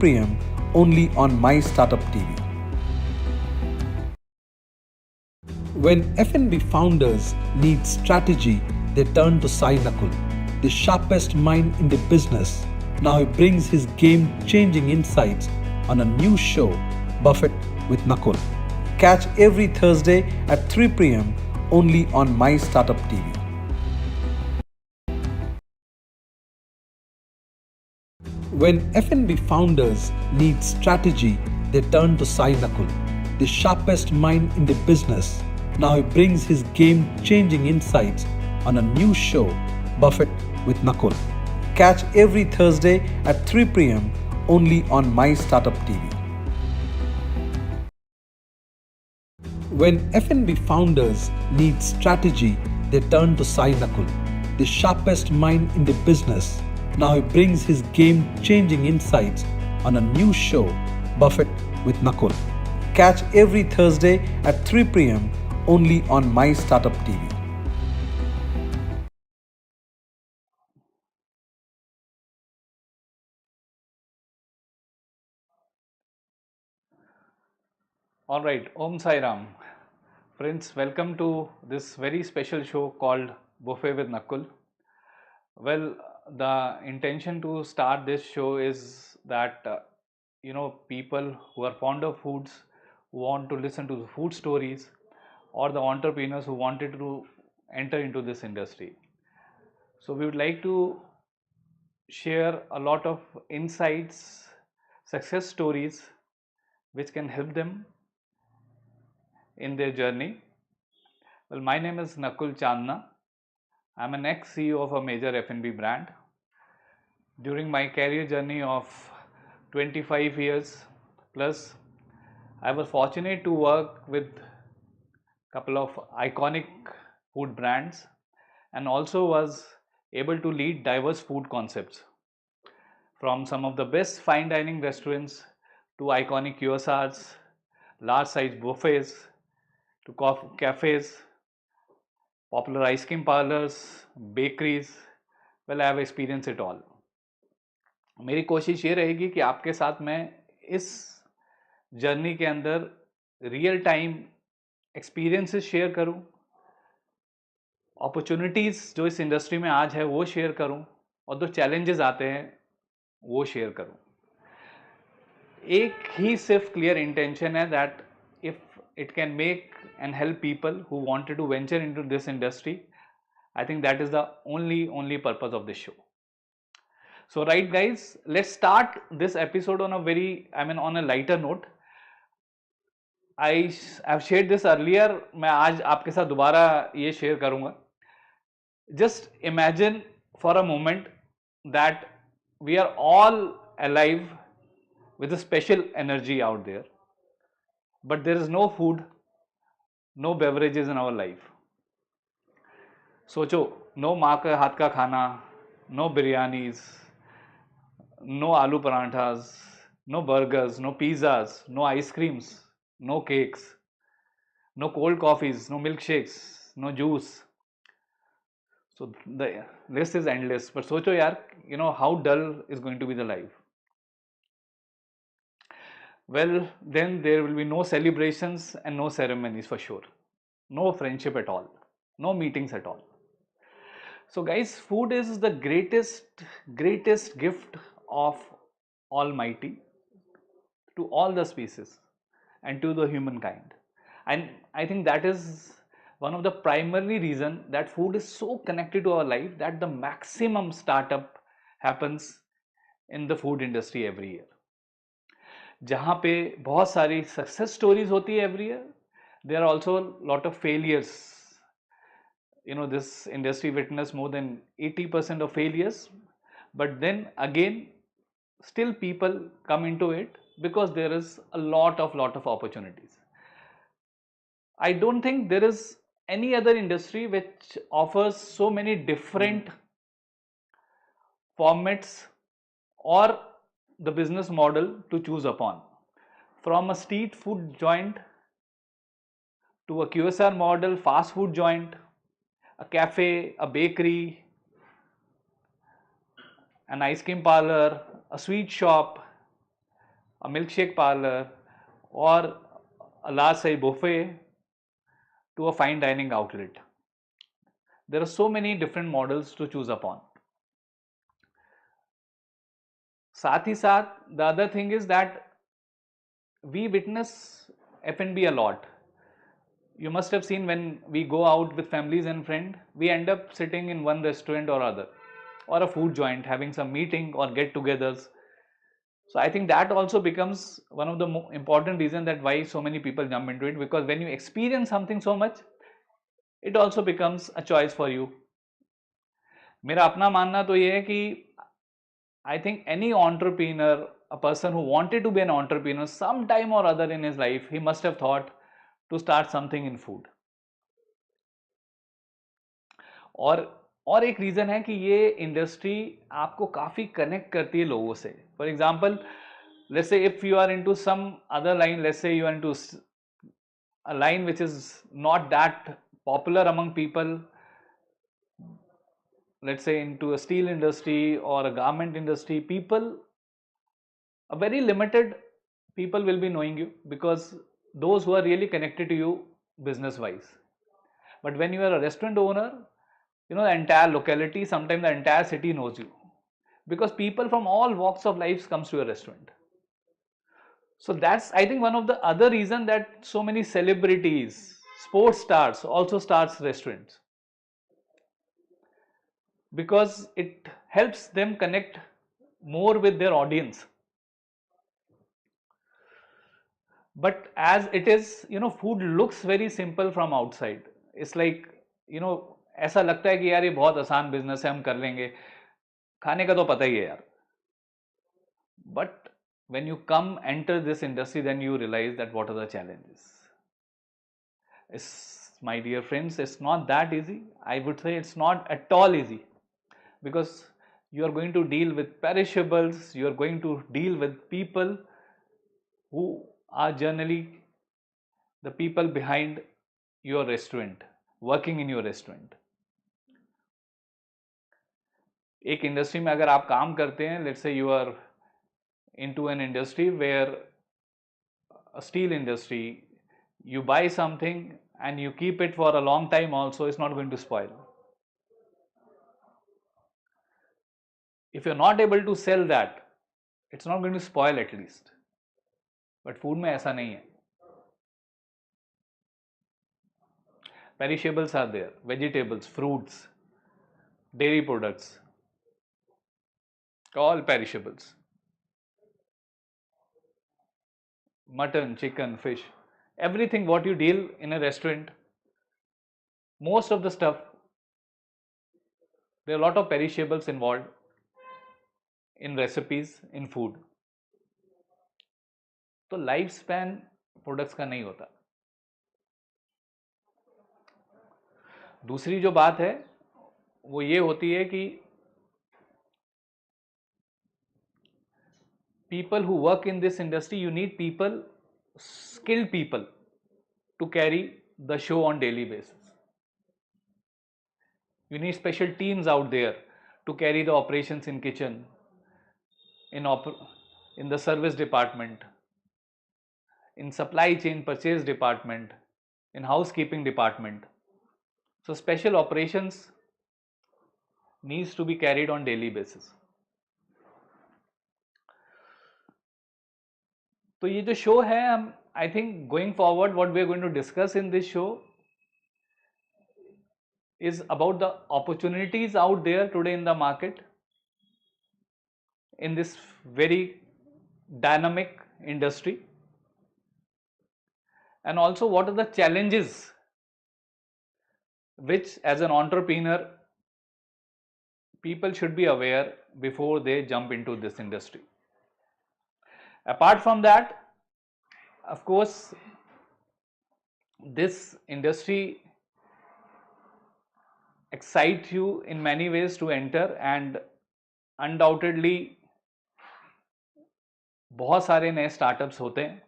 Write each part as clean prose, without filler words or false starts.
p.m. only on My Startup TV. When F&B founders need strategy, they turn to Nakul, the sharpest mind in the business. Now he brings his game-changing insights on a new show, Buffet with Nakul. Catch every Thursday at 3 p.m. only on My Startup TV. When F&B founders need strategy, they turn to Nakul, the sharpest mind in the business. Now he brings his game-changing insights on a new show, Buffet with Nakul. Catch every Thursday at 3 p.m. only on My Startup TV. When F&B founders need strategy, they turn to Nakul, the sharpest mind in the business. Now he brings his game-changing insights on a new show, Buffet with Nakul. Catch every Thursday at 3 p.m. only on My Startup TV. All right, Om Sai Ram. Friends, welcome to this very special show called Buffet with Nakul. Well, the intention to start this show is that people who are fond of foods, who want to listen to the food stories, or the entrepreneurs who wanted to enter into this industry. So we would like to share a lot of insights, success stories which can help them in their journey. Well, my name is Nakul Chandna. I'm an ex-CEO of a major F&B brand. During my career journey of 25 years plus, I was fortunate to work with a couple of iconic food brands and also was able to lead diverse food concepts from some of the best fine dining restaurants to iconic QSRs, large size buffets to cafes, popular ice cream parlors, bakeries. Well, I have experienced it all. मेरी कोशिश ये रहेगी कि आपके साथ मैं इस journey के अंदर रियल टाइम एक्सपीरियंसेस शेयर करूं, अपॉर्चुनिटीज़ जो इस इंडस्ट्री में आज है वो शेयर करूं और जो चैलेंजेस आते हैं वो शेयर करूं. एक ही सिर्फ क्लियर इंटेंशन है that if it can make and help people who wanted to venture into this industry. I think that is the only purpose of this show. So right guys, let's start this episode on a lighter note. I have shared this earlier. मैं आज आपके साथ दोबारा ये share करूंगा. Just imagine for a moment that we are all alive with a special energy out there, but there is no food, no beverages in our life. सोचो, no माँ के हाथ का खाना, no biryanis, no aloo parathas, no burgers, no pizzas, no ice creams, no cakes, no cold coffees, no milk shakes, no juice. So the list is endless. But सोचो यार, how dull is going to be the life. Well, then there will be no celebrations and no ceremonies for sure. No friendship at all. No meetings at all. So guys, food is the greatest gift of Almighty to all the species and to the humankind. And I think that is one of the primary reason that food is so connected to our life, that the maximum startup happens in the food industry every year. जहाँ पे बहुत सारी success stories होती है every year, there are also a lot of failures. This industry witnessed more than 80% of failures, but then again still people come into it because there is a lot of opportunities. I don't think there is any other industry which offers so many different formats or the business model to choose upon, from a street food joint to a QSR model fast food joint, a cafe, a bakery, an ice cream parlor, a sweet shop, a milkshake parlor, or a large size buffet to a fine dining outlet. There are so many different models to choose upon. साथ ही साथ the other thing is that we witness F&B a lot. You must have seen when we go out with families and friends, we end up sitting in one restaurant or other, or a food joint, having some meeting or get-togethers. So I think that also becomes one of the important reasons that why so many people jump into it, because when you experience something so much, it also becomes a choice for you. मेरा अपना मानना तो ये है कि I think any entrepreneur, a person who wanted to be an entrepreneur, some time or other in his life, he must have thought to start something in food. और एक reason है कि ये इंडस्ट्री आपको काफ़ी कनेक्ट करती है लोगों से. For example, let's say if you are into some other line, let's say you are into a line which is not that popular among people, let's say into a steel industry or a garment industry, a very limited people will be knowing you, because those who are really connected to you business wise. But when you are a restaurant owner, you know, the entire locality, sometimes the entire city knows you, because people from all walks of life comes to your restaurant. So that's, I think, one of the other reason that so many celebrities, sports stars also starts restaurants, because it helps them connect more with their audience. But as it is, you know, food looks very simple from outside. It's like, you know, ऐसा लगता है कि यार ये बहुत आसान business है, हम कर लेंगे, खाने का तो पता ही है यार. But when you enter this industry, then you realize that what are the challenges. My dear friends, it's not that easy. I would say it's not at all easy, because you are going to deal with perishables, you are going to deal with people who are generally the people behind your restaurant, working in your restaurant. एक industry में अगर आप काम करते हैं, let's say you are into an industry where a steel industry, you buy something and you keep it for a long time also, it's not going to spoil. If you're not able to sell that, it's not going to spoil at least. But food में ऐसा नहीं है. Perishables are there, vegetables, fruits, dairy products, all perishables. Mutton, chicken, fish, everything what you deal in a restaurant, most of the stuff, there are a lot of perishables involved in recipes, in food. तो life span products का नहीं होता. दूसरी जो बात है वो ये होती है कि people who work in this industry, you need people, skilled people, to carry the show on daily basis. You need special teams out there to carry the operations in kitchen, in the service department, in supply chain purchase department, in housekeeping department. So special operations needs to be carried on daily basis. तो ये जो show है, हम I think going forward what we are going to discuss in this show is about the opportunities out there today in the market, in this very dynamic industry, and also what are the challenges which as an entrepreneur people should be aware before they jump into this industry. Apart from that, of course, this industry excites you in many ways to enter, and undoubtedly बहुत सारे नए startups होते हैं.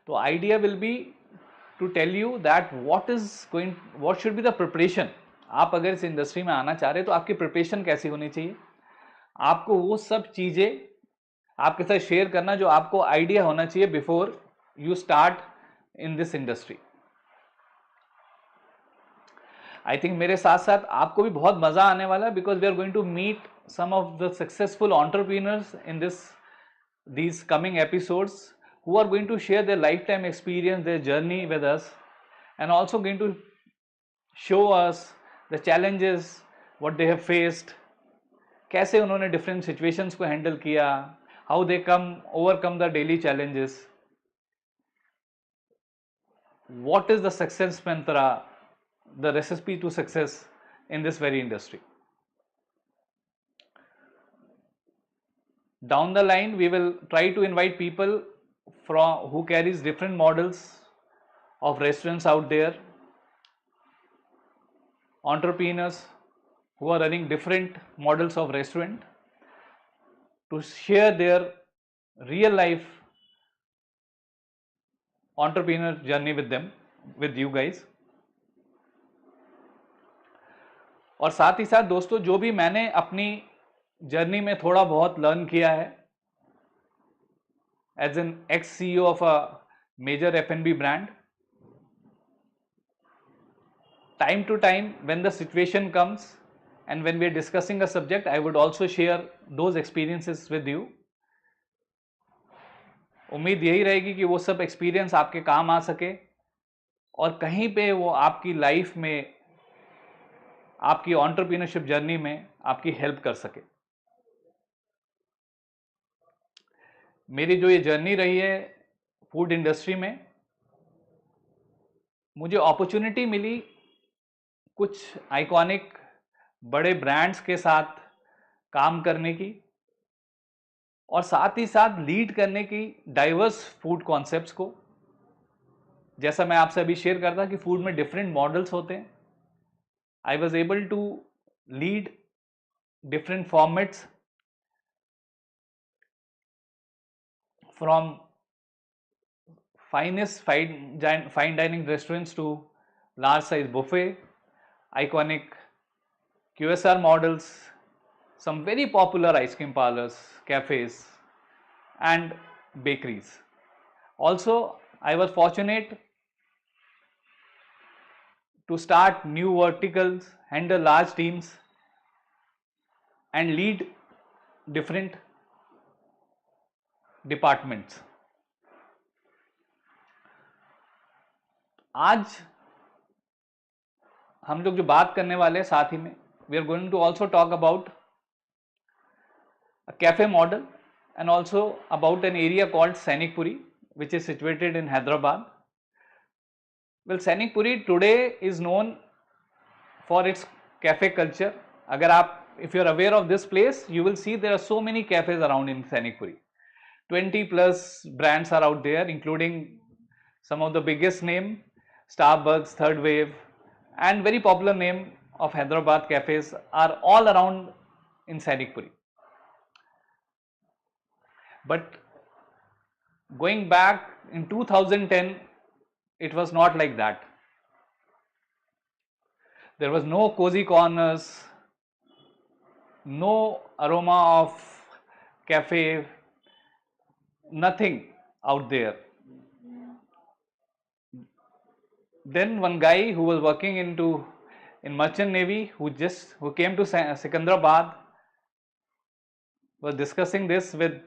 तो idea will be to tell you that what should be the preparation. आप अगर इस industry में आना चाह रहे हैं तो आपकी प्रिपरेशन कैसी होनी चाहिए. आपको वो सब चीज़ें आपके साथ शेयर करना जो आपको आइडिया होना चाहिए before you start in this industry. I think मेरे साथ साथ आपको भी बहुत मजा आने वाला है, because we are going to meet some of the successful entrepreneurs in these coming episodes who are going to share their lifetime experience, their journey with us, and also going to show us the challenges what they have faced, कैसे उन्होंने different situations को handle किया, how they overcome the daily challenges, what is the success mantra, the recipe to success in this very industry. Down the line, we will try to invite people who carries different models of restaurants out there, entrepreneurs who are running different models of restaurant, to share their real life entrepreneur journey with you guys. और साथ ही साथ दोस्तों, जो भी मैंने अपनी journey में थोड़ा बहुत लर्न किया है as an ex CEO of a major F&B brand, time to time when the situation comes and when we are discussing a subject, I would also share those experiences with you. उम्मीद यही रहेगी कि वो सब experience आपके काम आ सके और कहीं पे वो आपकी लाइफ में, आपकी एंटरप्रेन्योरशिप जर्नी में आपकी हेल्प कर सके। मेरी जो ये जर्नी रही है फूड इंडस्ट्री में, मुझे अपॉर्चुनिटी मिली कुछ आइकॉनिक बड़े ब्रांड्स के साथ काम करने की और साथ ही साथ लीड करने की डाइवर्स फूड कॉन्सेप्ट्स को। जैसा मैं आपसे अभी शेयर करता कि फूड में डिफरेंट मॉडल्स होते हैं, I was able to lead different formats from finest fine dining restaurants to large size buffet, iconic QSR models, some very popular ice cream parlors, cafes and bakeries. Also, I was fortunate to start new verticals, handle large teams and lead different departments. आज हम लोग जो बात करने वाले हैं साथ ही में, we are going to also talk about a cafe model and also about an area called Sainikpuri, which is situated in Hyderabad. Well, Sainikpuri today is known for its cafe culture. अगर आप, if you are aware of this place, you will see there are so many cafes around in Sanikpuri. 20 plus brands are out there, including some of the biggest name, Starbucks, Third Wave, and very popular name of Hyderabad cafes are all around in Sanikpuri. But going back in 2010, it was not like that. There was no cozy corners, no aroma of cafe, nothing out there. Then one guy who was working in Merchant Navy, who came to Secunderabad, was discussing this with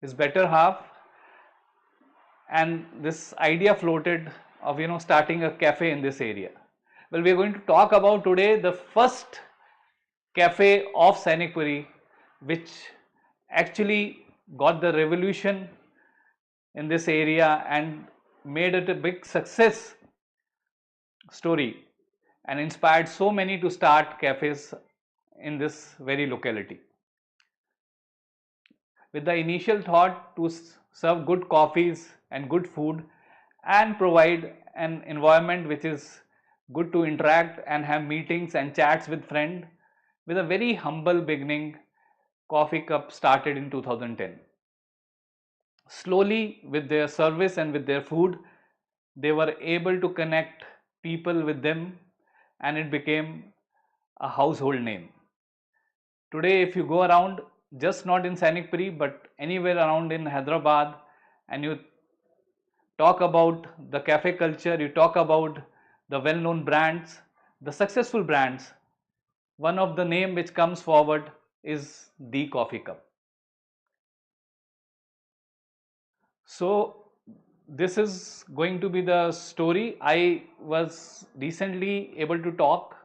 his better half, and this idea floated of starting a cafe in this area. Well, we are going to talk about today the first cafe of Sainikpuri, which actually got the revolution in this area and made it a big success story and inspired so many to start cafes in this very locality. With the initial thought to serve good coffees and good food and provide an environment which is good to interact and have meetings and chats with friends, with a very humble beginning, Coffee Cup started in 2010. Slowly, with their service and with their food, they were able to connect people with them and it became a household name. Today, if you go around, just not in Sainikpuri, but anywhere around in Hyderabad, and you talk about the cafe culture, you talk about the well-known brands, the successful brands, one of the name which comes forward is the coffee cup. So this is going to be the story. I was recently able to talk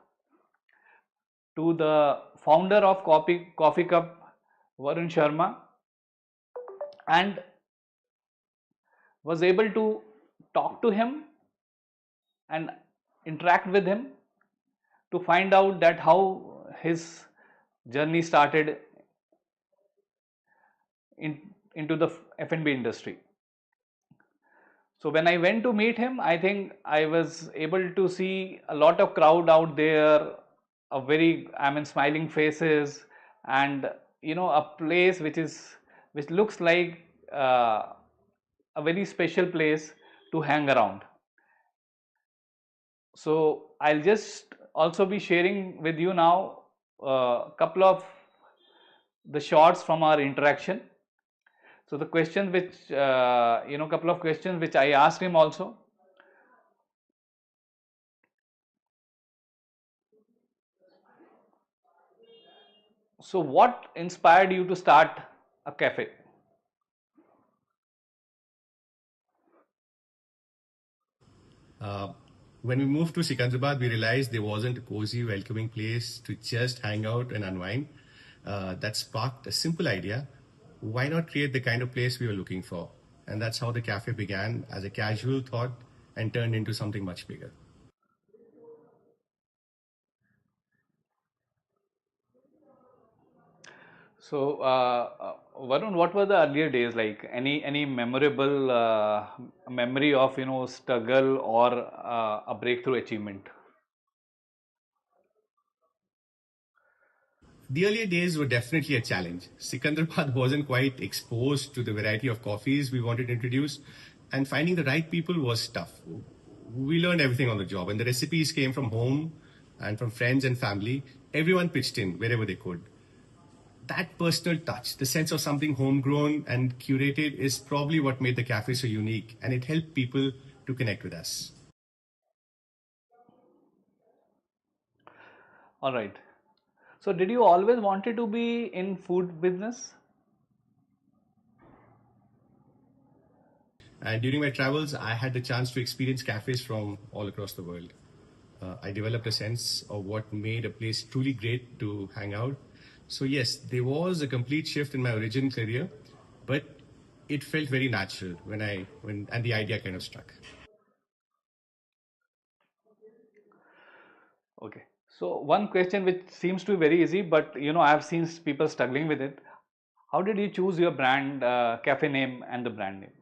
to the founder of Coffee Cup, Varun Sharma, and was able to talk to him and interact with him to find out that how his journey started into the F&B industry. So when I went to meet him, I think I was able to see a lot of crowd out there, a very, I mean, smiling faces, and a place which looks like a very special place to hang around. So I'll just also be sharing with you now a couple of the shots from our interaction. So the questions which couple of questions which I asked him also. So what inspired you to start a cafe? Uh, when we moved to Secunderabad, we realized there wasn't a cozy, welcoming place to just hang out and unwind. That sparked a simple idea. Why not create the kind of place we were looking for? And that's how the cafe began as a casual thought and turned into something much bigger. So Varun, what were the earlier days like? Any memorable memory of struggle or a breakthrough achievement? The earlier days were definitely a challenge. Sikandrabad wasn't quite exposed to the variety of coffees we wanted to introduce, and finding the right people was tough. We learned everything on the job, and the recipes came from home and from friends and family. Everyone pitched in wherever they could. That personal touch, the sense of something homegrown and curated, is probably what made the cafe so unique, and it helped people to connect with us. All right. So did you always wanted to be in food business? And during my travels, I had the chance to experience cafes from all across the world. I developed a sense of what made a place truly great to hang out. So yes, there was a complete shift in my original career, but it felt very natural when and the idea kind of struck. Okay. So one question which seems to be very easy, but I have seen people struggling with it. How did you choose your brand, cafe name, and the brand name?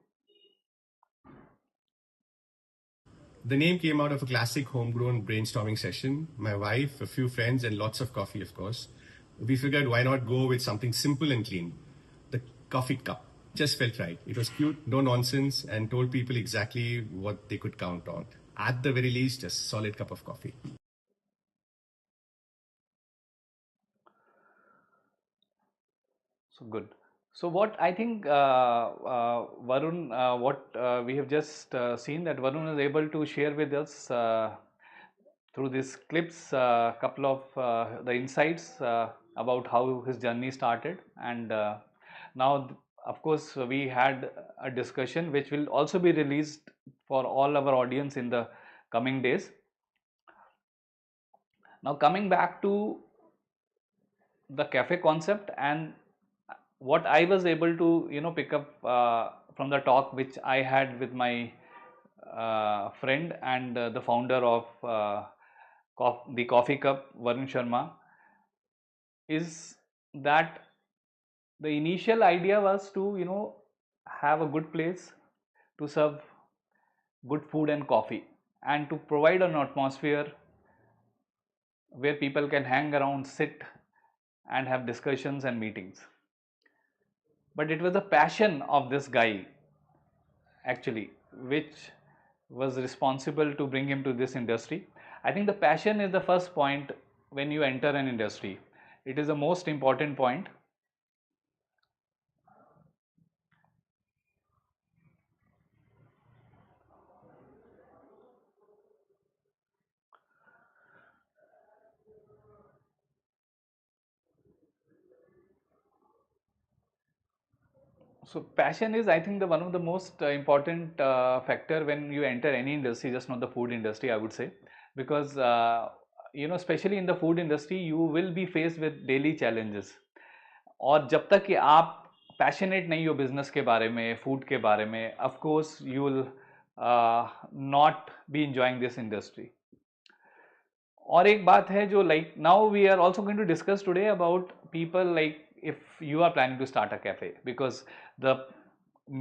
The name came out of a classic homegrown brainstorming session. My wife, a few friends, and lots of coffee, of course. We figured why not go with something simple and clean. The coffee cup just felt right. It was cute, no nonsense, and told people exactly what they could count on. At the very least, a solid cup of coffee. So good. So what I think, Varun, what we have just seen that Varun is able to share with us through these clips, couple of the insights about how his journey started, and now, of course, we had a discussion which will also be released for all our audience in the coming days. Now, coming back to the cafe concept and what I was able to pick up from the talk which I had with my friend and the founder of the Coffee Cup, Varun Sharma, is that the initial idea was to have a good place to serve good food and coffee and to provide an atmosphere where people can hang around, sit and have discussions and meetings. But it was the passion of this guy actually which was responsible to bring him to this industry. I think the passion is the first point when you enter an industry. It is the most important point. So passion is, I think, the one of the most important factor when you enter any industry, just not the food industry, I would say, because especially in the food industry, you will be faced with daily challenges. और जब तक कि आप passionate नहीं हो business के बारे में, फूड के बारे में, of course you will not be enjoying this industry. और एक बात है जो like now we are also going to discuss today about people like if you are planning to start a cafe, because the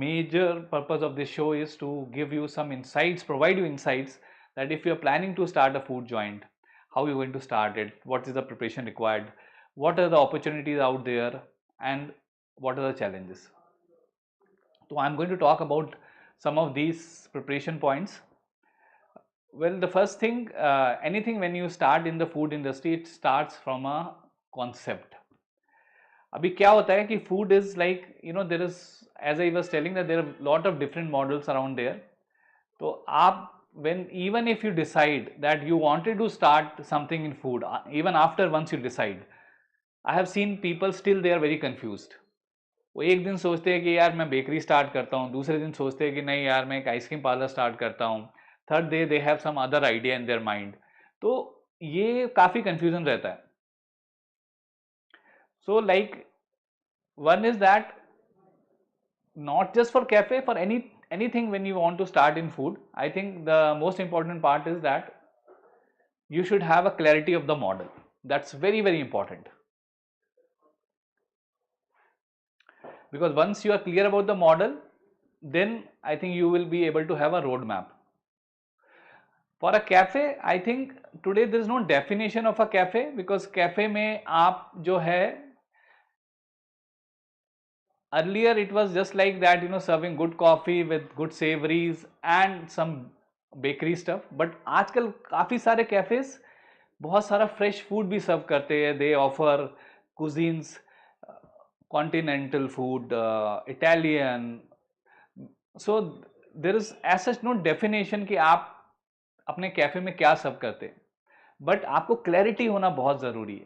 major purpose of this show is to give you some insights, provide you insights that if you are planning to start a food joint, how you are going to start it, what is the preparation required, what are the opportunities out there, and what are the challenges. So I am going to talk about some of these preparation points. Well, the first thing, anything when you start in the food industry, it starts from a concept. अभी क्या होता है कि food is like there is, as I was telling that there are lot of different models around there. तो आप when even if you decide that you wanted to start something in food, even after once you decide, I have seen people still they are very confused. वो एक दिन सोचते हैं कि यार मैं बेकरी स्टार्ट करता हूँ, दूसरे दिन सोचते हैं कि नहीं यार मैं एक आइसक्रीम पार्लर स्टार्ट करता हूँ, third day they have some other idea in their mind. तो ये काफ़ी कन्फ्यूजन रहता है. So like one is that not just for cafe, for anything when you want to start in food, I think the most important part is that you should have a clarity of the model. That's very, very important, because once you are clear about the model, then I think you will be able to have a roadmap. For a cafe, I think today there is no definition of a cafe, because cafe में आप जो है, earlier it was just like that, serving good coffee with good savories and some bakery stuff. But आजकल काफ़ी सारे cafes बहुत सारा fresh food भी serve करते हैं. They offer cuisines, continental food, Italian. So there is as such no definition कि आप अपने कैफे में क्या सर्व करते हैं, बट आपको क्लैरिटी होना बहुत ज़रूरी है.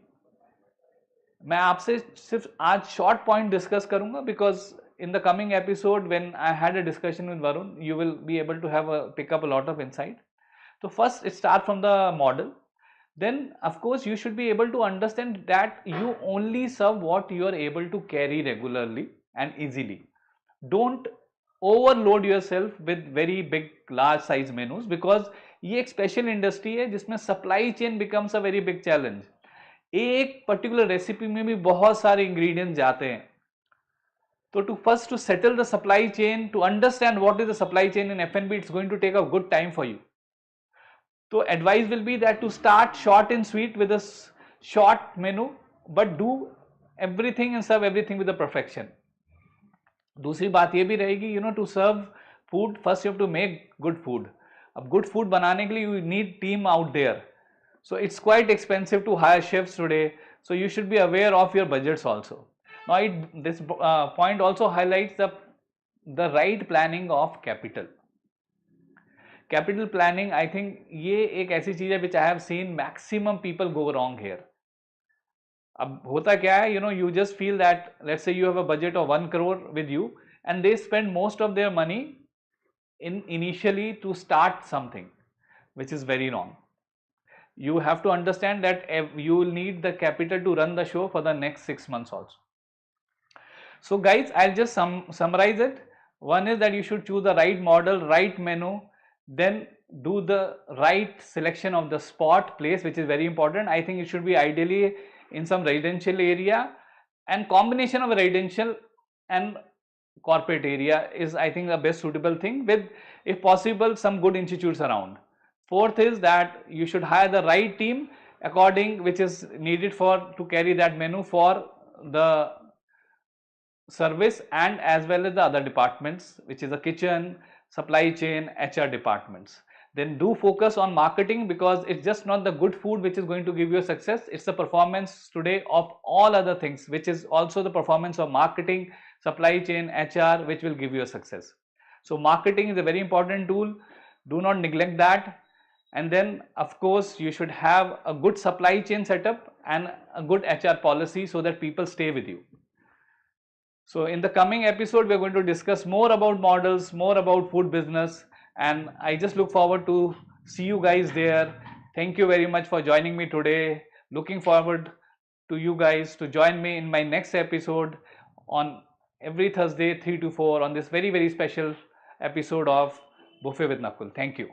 मैं आपसे सिर्फ आज शॉर्ट पॉइंट डिस्कस करूंगा, because in the coming episode when I had a discussion with Varun, you will be able to have pick up a lot of insight. तो first it start from the model. Then of course you should be able to understand that you only serve what you are able to carry regularly and easily. Don't overload yourself with very big large size menus, because ये एक special industry है जिसमें supply chain becomes a very big challenge. एक particular recipe में भी बहुत सारे ingredients जाते हैं. तो to settle the supply chain, to understand what is the supply chain in F&B, it's going to take a good time for you. So advice will be that to start short and sweet with a short menu, but do everything and serve everything with the perfection. दूसरी बात ये भी रहेगी, to serve food, first you have to make good food. अब good food बनाने के लिए you need team out there. So it's quite expensive to hire chefs today. So you should be aware of your budgets also. Now this point also highlights the right planning of capital. Capital planning, I think ये एक ऐसी चीज है which I have seen maximum people go wrong here. अब होता क्या है, you just feel that let's say you have a budget of 1 crore with you, and they spend most of their money initially to start something, which is very wrong. You have to understand that you will need the capital to run the show for the next 6 months also. So guys, I'll just summarize it. One is that you should choose the right model, right menu, then do the right selection of the spot place, which is very important. I think it should be ideally in some residential area, and combination of residential and corporate area is, I think, the best suitable thing, with if possible some good institutes around. Fourth is that you should hire the right team according which is needed to carry that menu for the service, and as well as the other departments, which is the kitchen, supply chain, HR departments. Then do focus on marketing, because it's just not the good food which is going to give you success, it's the performance today of all other things, which is also the performance of marketing, supply chain, HR, which will give you a success. So marketing is a very important tool, do not neglect that. And then of course you should have a good supply chain setup and a good HR policy so that people stay with you. So in the coming episode, we're going to discuss more about models, more about food business, and I just look forward to see you guys there. Thank you very much for joining me today. Looking forward to you guys to join me in my next episode on every Thursday 3 to 4 on this very, very special episode of Buffet with Nakul. Thank you.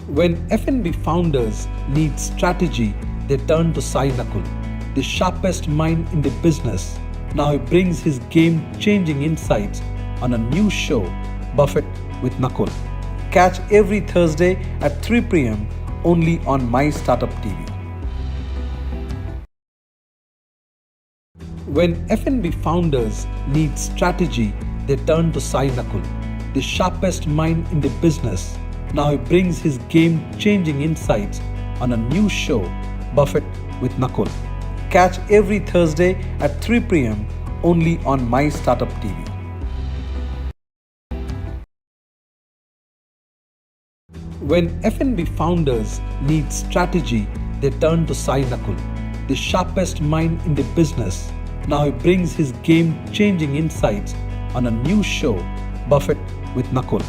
When F&B founders need strategy, they turn to Nakul, the sharpest mind in the business. Now he brings his game-changing insights on a new show, Buffet with Nakul. Catch every Thursday at 3 p.m. only on mystartuptv. When F&B founders need strategy, they turn to Nakul, the sharpest mind in the business. Now he brings his game-changing insights on a new show, Buffet with Nakul. Catch every Thursday at 3 p.m. only on mystartuptv. When F&B founders need strategy, they turn to Nakul, the sharpest mind in the business. Now he brings his game-changing insights on a new show, Buffet with Nakul.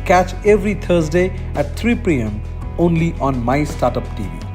Catch every Thursday at 3 p.m. only on mystartuptv.